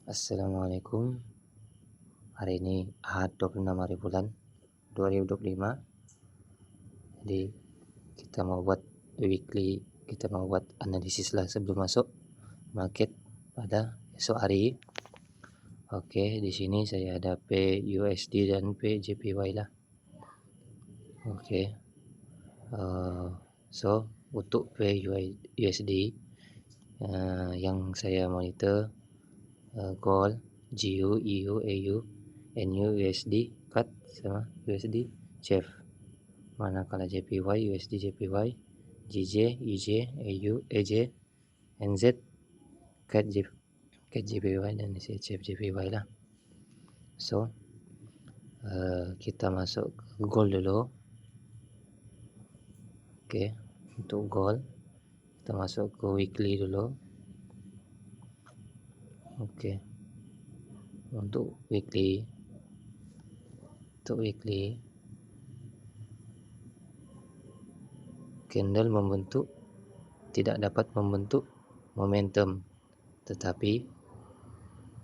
Assalamualaikum. Hari ini Ahad 26 hari bulan 2025. Jadi kita mau buat kita mau buat analisis lah sebelum masuk market pada esok hari. Oke, di sini saya ada PUSD dan PJPY lah. Oke. So untuk PUSD yang saya monitor gold, GU, EU, AU, NU, USD, CAD sama USD, CHF. Manakala JPY, USD, JPY, GJ, UJ, AU, AJ, NZ, CAD, JPY dan CHF JPY lah. So kita masuk ke gold dulu. Oke, untuk gold kita masuk ke weekly dulu. Oke, untuk weekly candle tidak dapat membentuk momentum, tetapi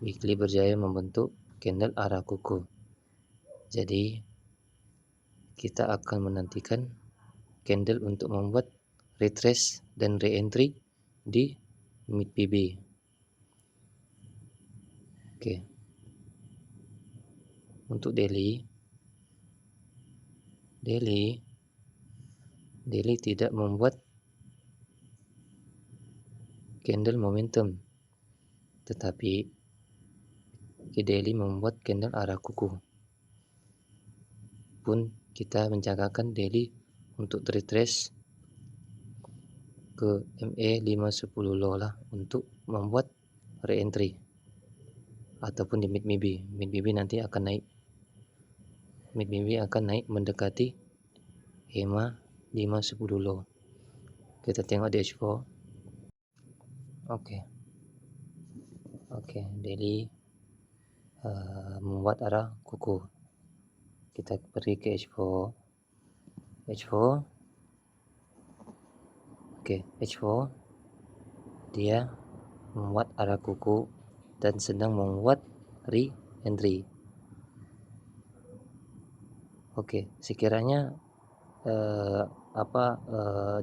weekly berjaya membentuk candle arah kuku. Jadi kita akan menantikan candle untuk membuat retrace dan re-entry di mid PB. Oke. Untuk daily tidak membuat candle momentum, tetapi daily membuat candle arah kuku. Pun kita menjagakan daily untuk retrace ke MA 510 low lah untuk membuat re-entry ataupun di mid PB nanti akan naik. Mid PB akan naik mendekati EMA 510 low. Kita tengok di H4. Oke, daily membuat arah kuku. Kita pergi ke H4. H4 dia membuat arah kuku dan sedang membuat re-entry. Oke, sekiranya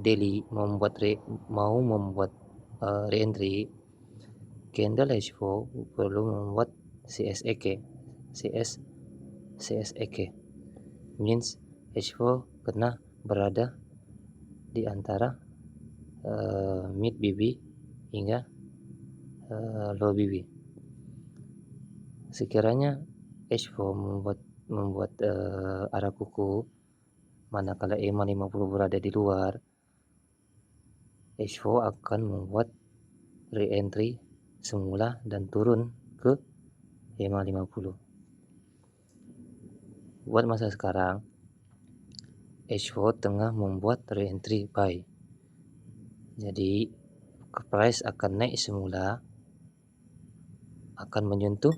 daily mau membuat re-entry, candle H4 perlu membuat CSEK. Means H4 pernah berada di antara mid BB hingga low BB. Sekiranya H4 membuat arah kuku, manakala EMA 50 berada di luar, H4 akan membuat re-entry semula dan turun ke EMA 50. Buat masa sekarang H4 tengah membuat re-entry buy. Jadi price akan naik semula, akan menyentuh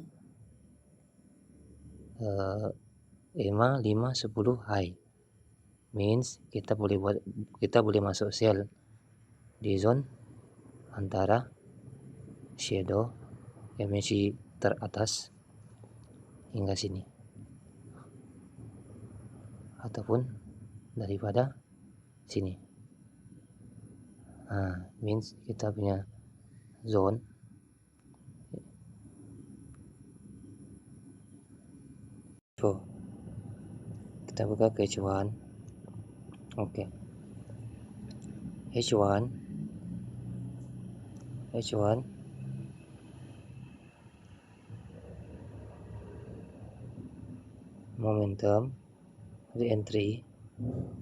EMA 510 high. Means kita boleh masuk sell di zone antara shadow MACD teratas hingga sini, ataupun daripada sini. Means kita punya zone kita buka ke H1. Oke. H1 momentum re-entry,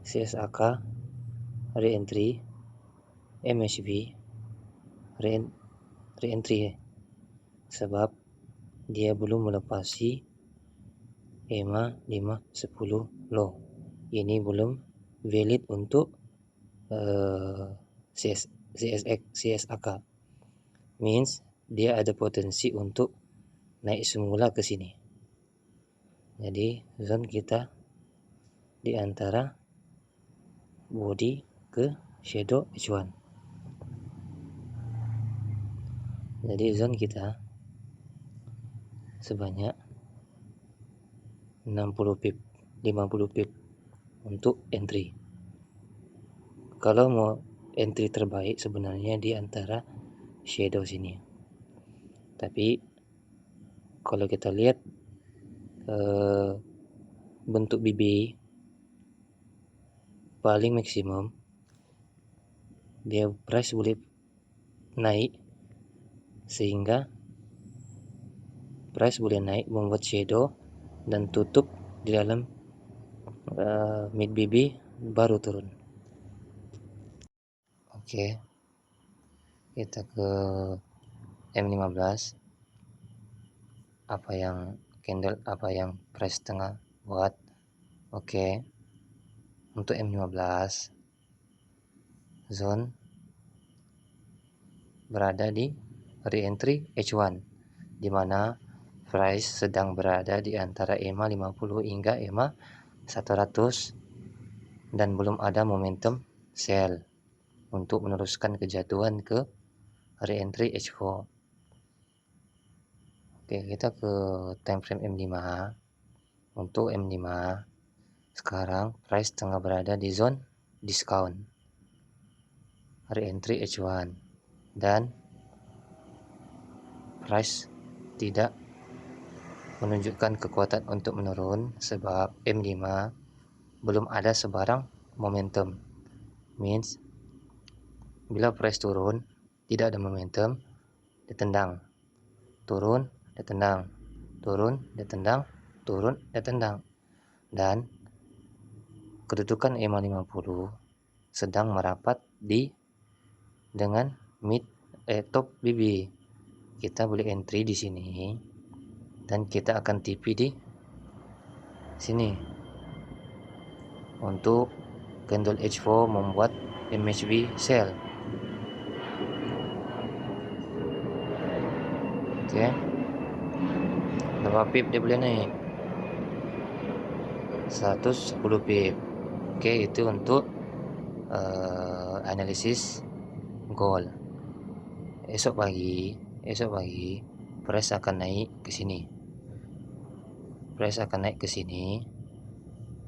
CSAK re-entry, MACD re-entry sebab dia belum melepasi EMA 510 low. Ini belum valid untuk CSAK. Means dia ada potensi untuk naik semula ke sini. Jadi zone kita di antara body ke shadow H1. Jadi zone kita sebanyak 60 pip, 50 pip untuk entry. Kalau mau entry terbaik sebenarnya di antara shadow sini. Tapi kalau kita lihat bentuk BB paling maksimum, dia price boleh naik sehingga price boleh naik membuat shadow dan tutup di dalam mid BB baru turun. Oke, kita ke M15. Apa yang price tengah buat. Oke, untuk M15 zone berada di re-entry H1, di mana price sedang berada di antara EMA 50 hingga EMA 100 dan belum ada momentum sell untuk meneruskan kejatuhan ke re-entry H4. Oke, kita ke time frame M5. Untuk M5 sekarang price tengah berada di zone discount re-entry H1 dan price tidak menunjukkan kekuatan untuk menurun sebab M5 belum ada sebarang momentum. Means bila price turun tidak ada momentum, dia tendang, turun, dia tendang, turun, dia tendang, turun, dia tendang. Dan kedudukan EMA 50 sedang merapat dengan top BB. Kita boleh entry di sini dan kita akan TP di sini untuk candle H4 membuat MHB sell. Oke, berapa pip dia boleh naik? 110 pip. Oke, itu untuk analisis gold. Esok pagi price akan naik ke sini. Price akan naik ke sini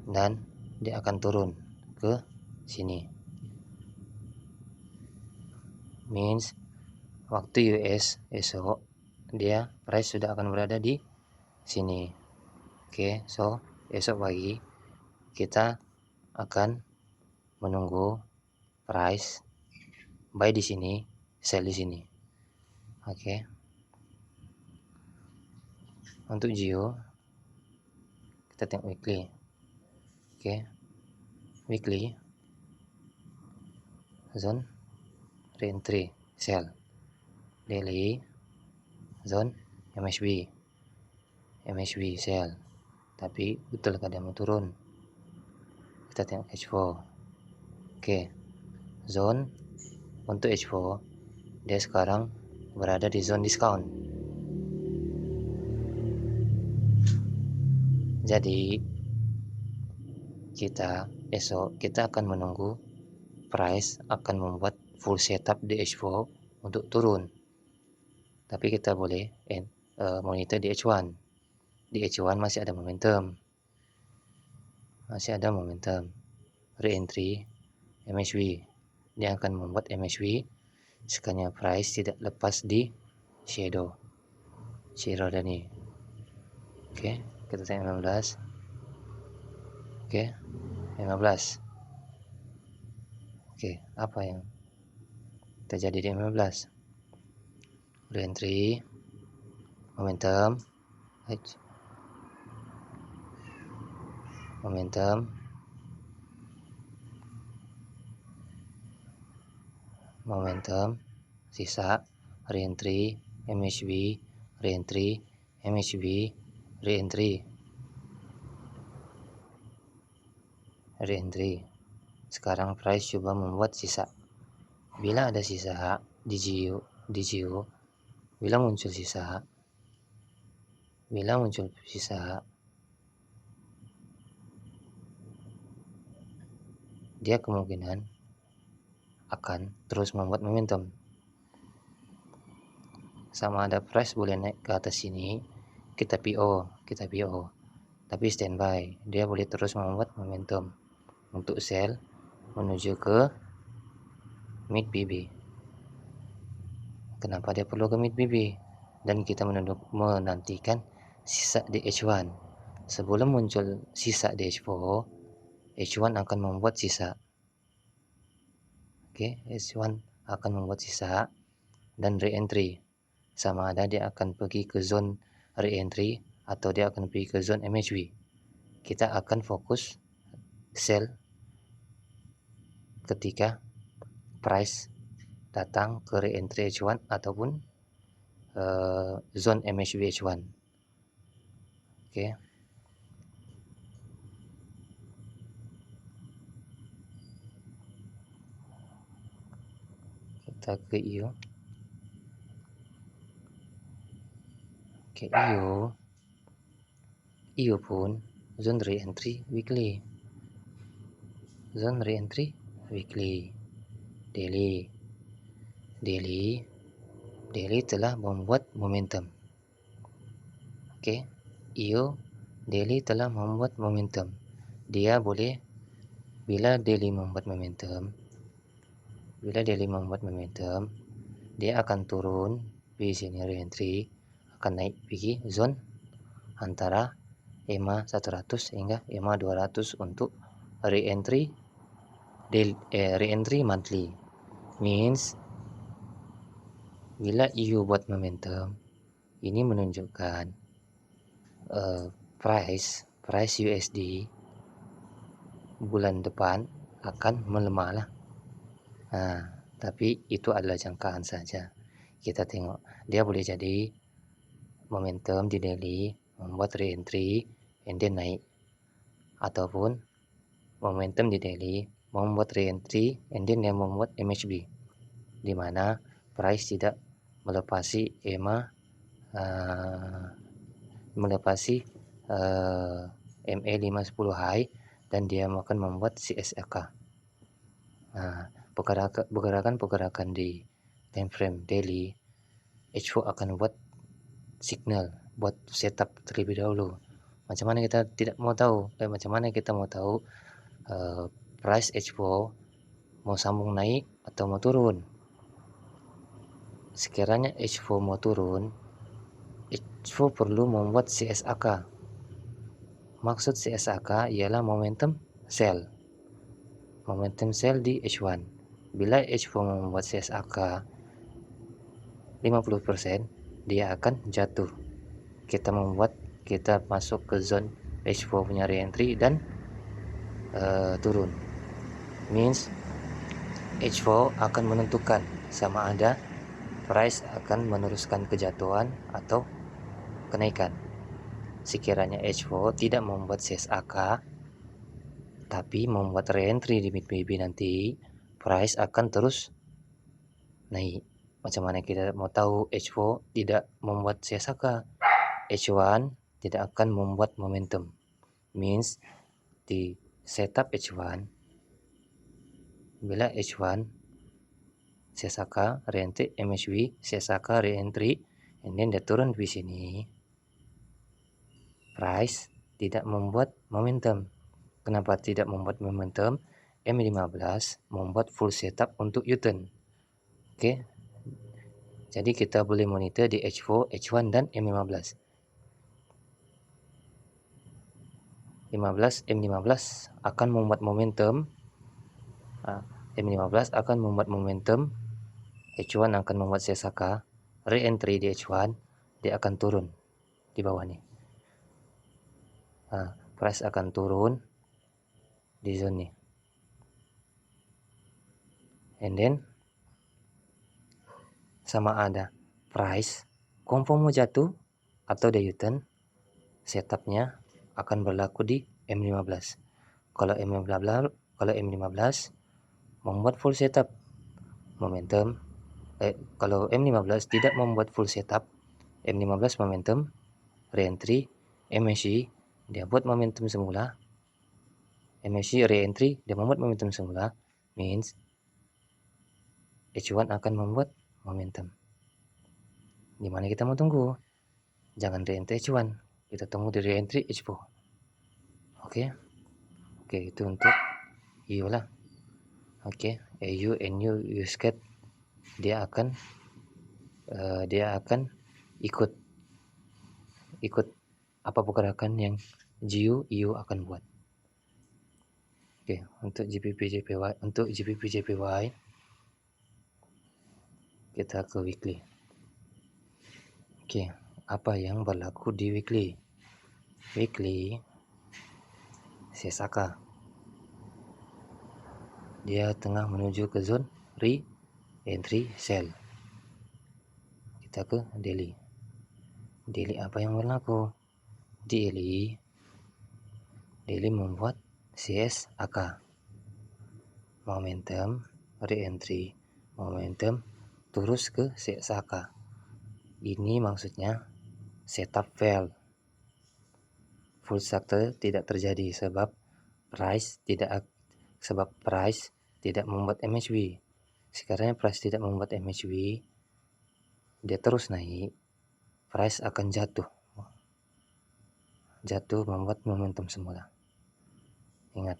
dan dia akan turun ke sini. Means waktu US esok dia price sudah akan berada di sini. Oke, so esok pagi kita akan menunggu price buy di sini, sell di sini. Oke. Untuk Geo kita tengok weekly. Oke. Weekly zone re-entry sell. Daily zone MHB sell. Tapi betul dia mau turun. Kita tengok H4. Oke. Zone untuk H4 dia sekarang berada di zone discount. Jadi esok kita akan menunggu price akan membuat full setup di H4 untuk turun. Tapi kita boleh monitor di H1. Di H1 masih ada momentum. Re-entry MHB. Dia akan membuat MHB sekanya price tidak lepas di shadow tadi. Oke, kita tengok 15. Oke, 15. Oke, apa yang terjadi di 15? Re-entry momentum sisa re-entry MHB, re-entry MHB, re-entry. Sekarang price coba membuat sisa. Bila ada sisa di Geo, bila muncul sisa, dia kemungkinan akan terus membuat momentum. Sama ada price boleh naik ke atas sini kita PO, tapi standby, dia boleh terus membuat momentum untuk sell menuju ke mid BB. Kenapa dia perlu ke mid BB? Dan kita menantikan sisa di H1. Sebelum muncul sisa di H4, H1 akan membuat sisa. Oke, H1 akan membuat sisa dan re-entry. Sama ada dia akan pergi ke zone re-entry atau dia akan pergi ke zone MHB. Kita akan fokus sell ketika price datang ke re-entry H1 ataupun zone MHB H1. Oke. Kita ke IO. Oke, IO pun zone re-entry weekly. Zone re-entry weekly. Daily telah membuat momentum. Oke, IO daily telah membuat momentum. Dia boleh bila daily membuat momentum, dia akan turun di sini re-entry, akan naik pergi zone antara EMA 100 hingga EMA 200 untuk re-entry monthly. Means bila EU buat momentum, ini menunjukkan price USD bulan depan akan melemah lah. Tapi itu adalah jangkaan saja. Kita tengok dia boleh jadi momentum di daily membuat re-entry and then naik, ataupun momentum di daily membuat re-entry and then dia membuat MHB, di mana price tidak melepasi EMA, melepasi MA 510 high, dan dia akan membuat CSLK. Pergerakan di time frame daily, H4 akan buat signal, buat setup terlebih dahulu. Macam mana kita mau tahu price H4 mau sambung naik atau mau turun? Sekiranya H4 mau turun, H4 perlu membuat CSAK. Maksud CSAK ialah momentum sell di H1. Bila H4 membuat CSAK 50%, dia akan jatuh. Kita masuk ke zone H4 punya re-entry dan turun. Means H4 akan menentukan sama ada price akan meneruskan kejatuhan atau kenaikan. Sekiranya H4 tidak membuat CSAK tapi membuat re-entry di mid BB, nanti price akan terus naik. Macam mana kita mau tahu H4 tidak membuat CSAK? H1 tidak akan membuat momentum. Means di setup H1, bila H1 CSAK re-entry MHB, CSAK re-entry, and then dia turun di sini, price tidak membuat momentum. Kenapa tidak membuat momentum? M15 membuat full setup untuk U-turn. Oke. Jadi kita boleh monitor di H4, H1 dan M15. M15 akan membuat momentum. M15 akan membuat momentum. H1 akan membuat CSAK, re-entry di H1, dia akan turun di bawah ni. Price akan turun di zone ni. And then sama ada price confirm mau jatuh atau dia U-turn, setupnya akan berlaku di M15. Kalau M15 membuat full setup momentum, kalau M15 tidak membuat full setup, M15 momentum re-entry, MACD dia buat momentum semula, MACD re-entry dia membuat momentum semula, means H1 akan membuat momentum. Di mana kita mau tunggu? jangan re-entry H1, kita tunggu di re-entry H4. Oke, itu untuk EU lah. Oke, EU NU USCAT dia akan ikut apa pergerakan yang GU EU akan buat. Oke, untuk GBP JPY kita ke weekly. Oke, apa yang berlaku di weekly? Weekly CSAK dia tengah menuju ke zone re-entry sell. Kita ke daily. Daily apa yang berlaku? Daily membuat CSAK. Momentum re-entry, momentum terus ke CSAK. Ini maksudnya setup fail. Full structure tidak terjadi sebab price tidak membuat MACD. Sekarang price tidak membuat MACD, dia terus naik, price akan jatuh membuat momentum semula. Ingat,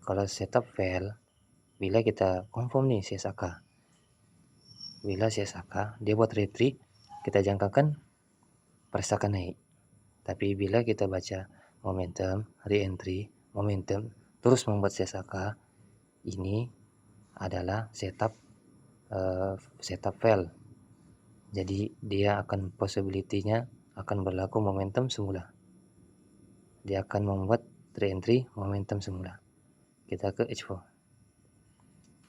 kalau setup fail, bila kita confirm nih CSAK, dia buat retreat, kita jangkakan price akan naik. Tapi bila kita baca momentum re-entry, momentum terus membuat CSAK, ini adalah setup fail. Jadi dia akan possibility-nya akan berlaku momentum semula. Dia akan membuat re-entry momentum semula. Kita ke H4.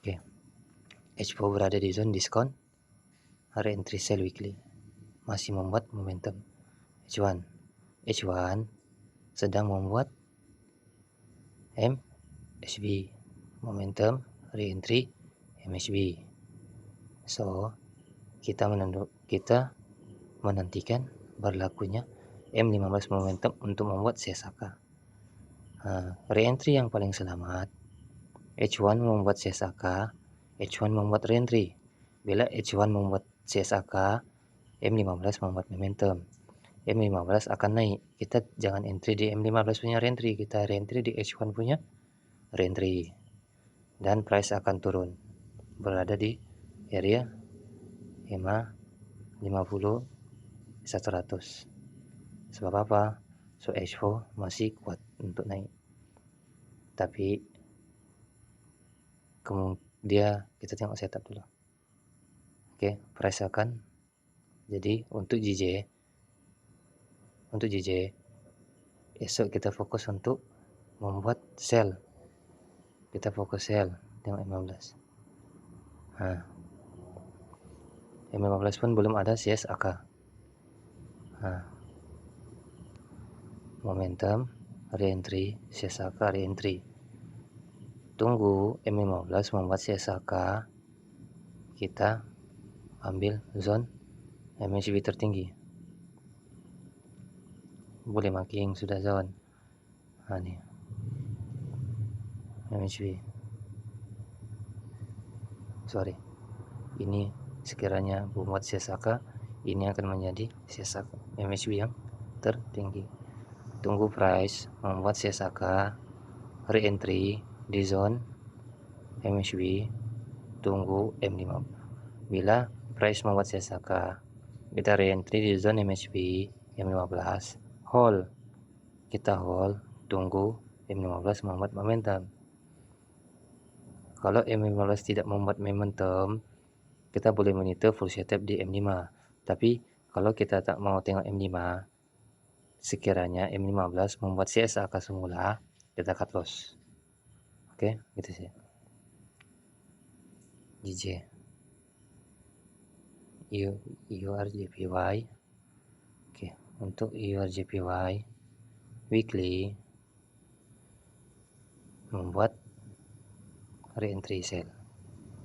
Oke. H4 berada di zone diskon. Re-entry sell weekly. Masih membuat momentum. H1 sedang membuat MACD. Momentum re-entry MACD. So, kita menantikan berlakunya M15 momentum untuk membuat CSAK. Re-entry yang paling selamat, H1 membuat CSAK, H1 membuat re-entry. Bila H1 membuat CSAK, M15 membuat momentum. M15 akan naik. Kita jangan entry di M15 punya re-entry, kita re-entry di H1 punya re-entry. Dan price akan turun. Berada di area 50 100. Sebab apa? So H4 masih kuat untuk naik. Tapi kita tengok setup dulu. Oke, price akan jadi untuk JJ esok kita fokus untuk membuat sell. Kita fokus sell, tengok M15. M15 pun belum ada CSAK. Momentum re-entry, CSAK re-entry. Tunggu M15 membuat CSAK, kita ambil zone MACD tertinggi. Boleh marking sudah zone. Nih MACD. Ini sekiranya membuat CSAK, ini akan menjadi CSAK MACD yang tertinggi. Tunggu price membuat CSAK re-entry di zone MACD, tunggu M5. Bila price membuat CSAK, kita re-entry di zone MACD M15, hold. Kita hold, tunggu M15 membuat momentum. Kalau M15 tidak membuat momentum, kita boleh monitor full setup di M5. Tapi kalau kita tak mau tengok M5, sekiranya M15 membuat CSAK semula, kita cut loss. Oke, gitu sih. JJ EURJPY. Oke, untuk EURJPY weekly membuat re-entry sell.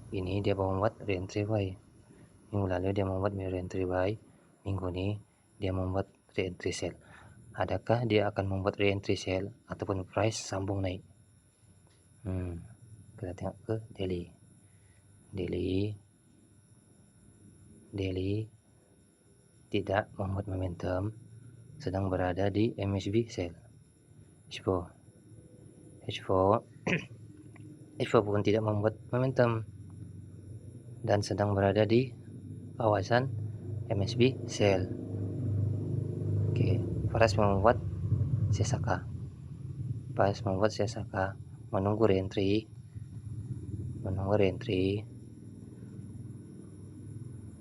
Ini dia membuat re-entry buy. Minggu lalu dia membuat re-entry buy. Minggu ini dia membuat re-entry sell. Adakah dia akan membuat re-entry sell ataupun price sambung naik? Kita tengok ke daily. Daily tidak membuat momentum. sedang berada di MACD sell. H4 pun tidak membuat momentum dan sedang berada di kawasan MACD sell. Oke, price membuat CSK, menunggu reentry,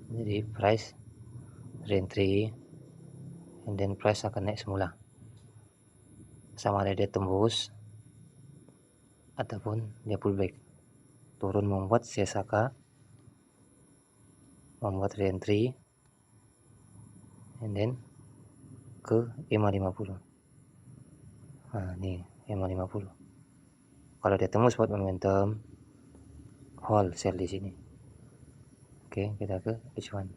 jadi price reentry, and then price akan naik semula, sama ada dia tembus ataupun dia pullback, turun membuat CSK, membuat reentry, and then ke EMA 50. Nah, ini EMA 50. Kalau dia tembus buat momentum, hold sell di sini. Oke, kita ke H1.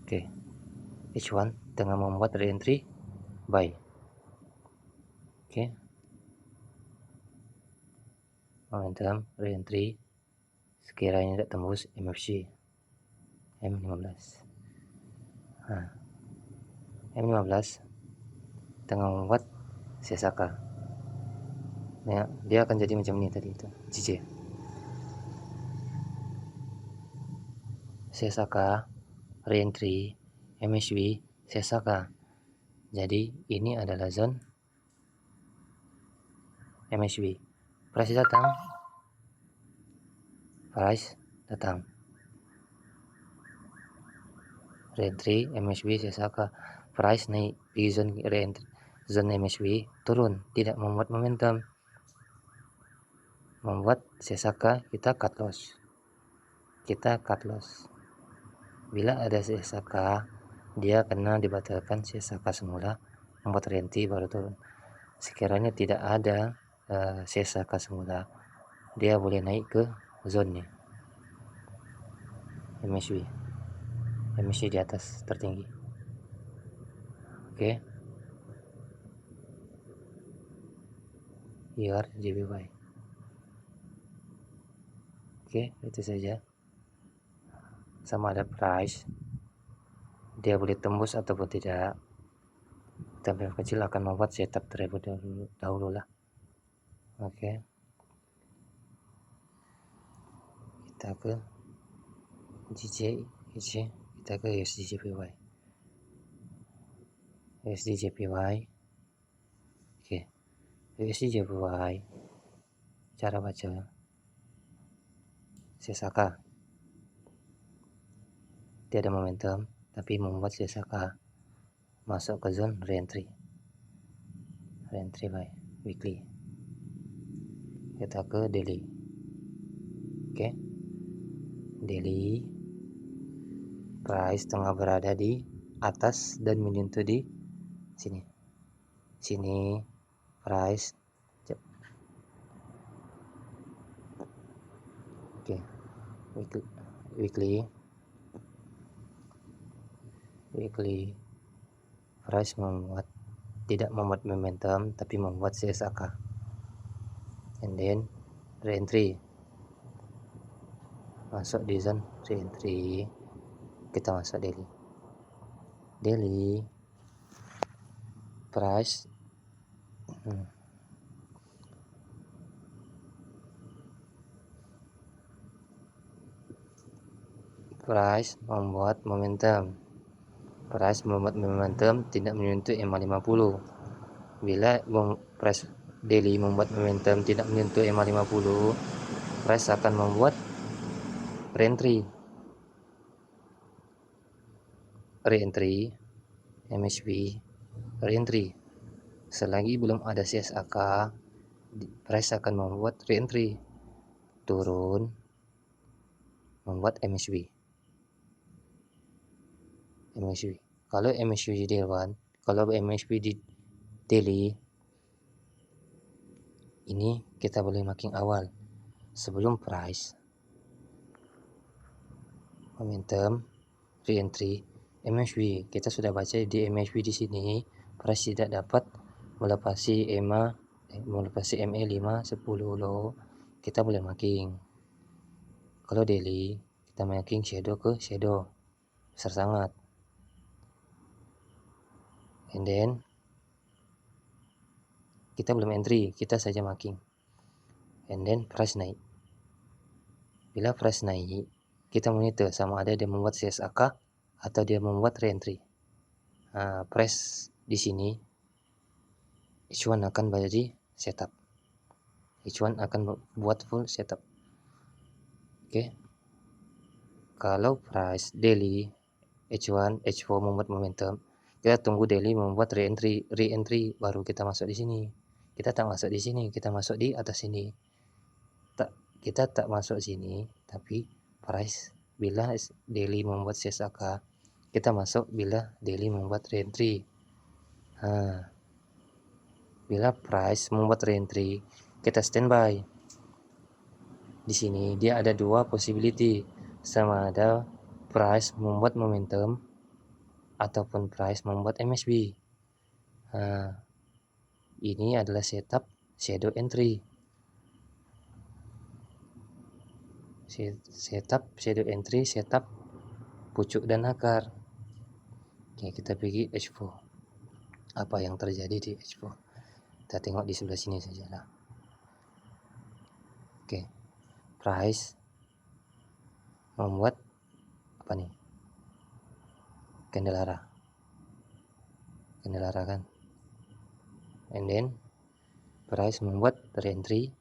Oke, H1 tengah membuat reentry, buy. Oke, momentum reentry sekiranya tidak tembus MFC M15. Nah, M15 tengah membuat CSK. Nah, dia akan jadi macam ini tadi itu, JJ. CSK, reentry, MACD, CSK. Jadi ini adalah zone MACD. Price datang. Reentry, MACD, CSK. Price naik di zone reentry, zone MACD turun, tidak membuat momentum, membuat CSK, kita cut loss. Bila ada CSK, dia kena dibatalkan CSK semula, membuat reentry baru turun. Sekiranya tidak ada CSK semula, dia boleh naik ke zone-nya MACD di atas tertinggi. Oke, here JPY. Oke, itu saja. Sama ada price, dia boleh tembus ataupun tidak. Tapi kecil akan membuat setup terlebih dahulu lah. Oke, kita ke JJ, kita ke USD JPY. Oke, USD JPY, cara baca CSK, tiada momentum tapi membuat CSK masuk ke zone reentry buy weekly. Kita ke daily. Oke, daily price tengah berada di atas dan menyentuh di sini price. Oke, weekly price tidak membuat momentum tapi membuat CSK, and then reentry, masuk di zone reentry. Kita masuk daily price membuat momentum. Tidak menyentuh EMA 50. Bila price daily membuat momentum tidak menyentuh EMA 50, price akan membuat reentry MACD reentry. Selagi belum ada CSK, price akan membuat reentry, turun, membuat MACD. Kalau MACD di dewan, kalau MACD di daily, ini kita boleh marking awal sebelum price momentum reentry MACD. Kita sudah baca di MACD di sini, price tidak dapat melepasi MA 5 10 low, kita boleh marking. Kalau daily kita marking shadow ke shadow besar sangat. and then kita belum entry, kita saja marking, and then price naik. Bila price naik, kita monitor sama ada dia membuat CSAK atau dia membuat re-entry. Price di sini H1 akan menjadi setup. H1 akan buat full setup. Oke. Kalau price daily H1, H4 membuat momentum, kita tunggu daily membuat re-entry baru kita masuk di sini. Kita tak masuk di sini, kita masuk di atas sini. Kita tak masuk sini, tapi price bila daily membuat CSAK, kita masuk bila daily membuat re-entry. Bila price membuat re-entry, kita standby. Di sini dia ada dua possibility, sama ada price membuat momentum ataupun price membuat MACD. Ini adalah setup shadow entry. Setup shadow entry, setup pucuk dan akar. Oke, kita pergi H4. Apa yang terjadi di H4? Kita tengok di sebelah sini sajalah. Oke, price membuat apa nih? Candle arah kan? And then price membuat re-entry,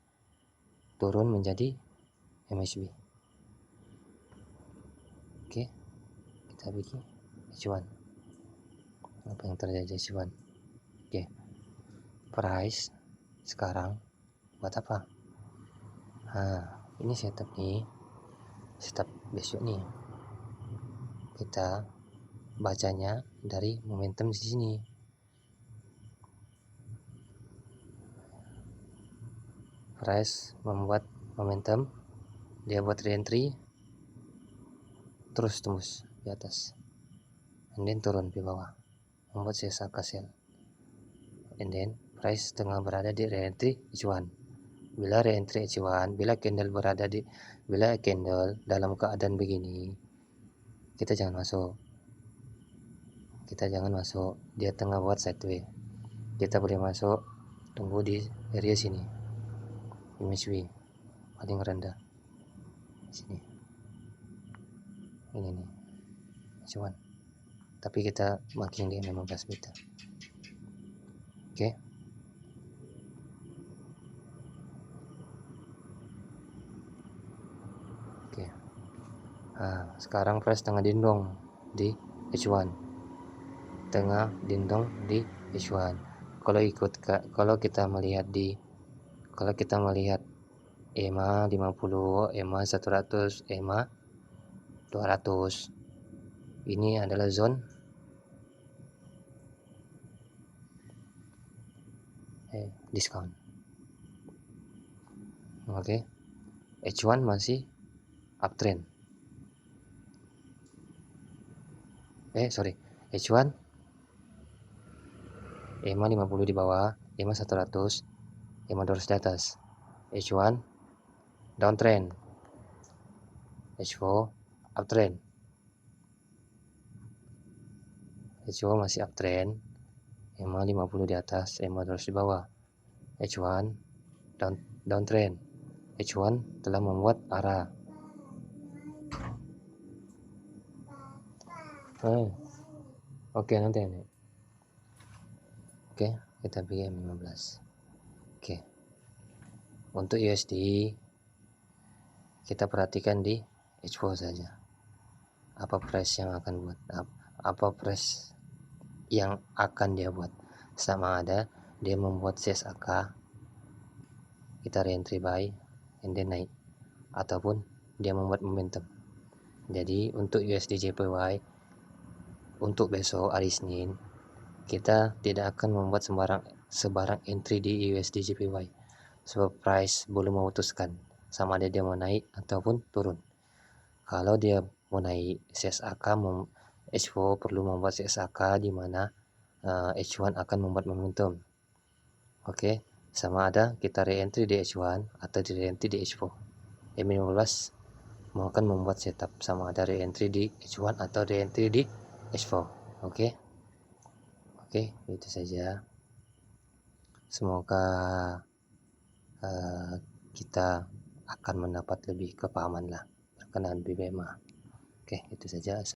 turun menjadi MACD. Oke, kita bikin H1. Apa yang terjadi H1? Oke, price sekarang buat apa? Ini setup nih, setup besok nih. Kita bacanya dari momentum di sini. Price membuat momentum, dia buat re-entry, terus tembus di atas, and then turun di bawah, membuat CSAK sell, and then price tengah berada di re-entry H1. Bila re-entry H1, bila candle dalam keadaan begini, kita jangan masuk. Dia tengah buat sideway, kita boleh masuk, tunggu di area sini, MACD paling rendah sini, ini nih H1, tapi kita marking di 15 meter. Oke. Sekarang price tengah dindong di H1. Kalau kita melihat EMA 50, EMA 100, EMA 200, ini adalah zone diskon. Oke. H1 masih uptrend. H1 EMA 50 di bawah, EMA 100, EMA 200 di atas. H1 downtrend, H4 uptrend. H4 masih uptrend, EMA 50 di atas, EMA 200 di bawah. H1 downtrend, H1 telah membuat arah. Oke, nanti ini. Oke, kita bikin 15. Oke. Untuk USD kita perhatikan di H4 saja. Apa price yang akan buat? Apa price yang akan dia buat? Sama ada dia membuat CSAK, kita re-entry buy and then naik, ataupun dia membuat momentum. Jadi untuk USD JPY untuk besok hari Senin, kita tidak akan membuat sebarang entry di USD JPY sebab price belum memutuskan sama ada dia mau naik ataupun turun. Kalau dia mau naik, CSAK H4 perlu membuat CSAK di mana H1 akan membuat momentum. Oke, sama ada kita re-entry di H1 atau di re-entry di H4. M15 mau akan membuat setup sama ada re-entry di H1 atau re-entry di H4. Oke. Oke, itu saja. Semoga kita akan mendapat lebih kepahaman lah berkenaan BBMA. Oke, itu saja.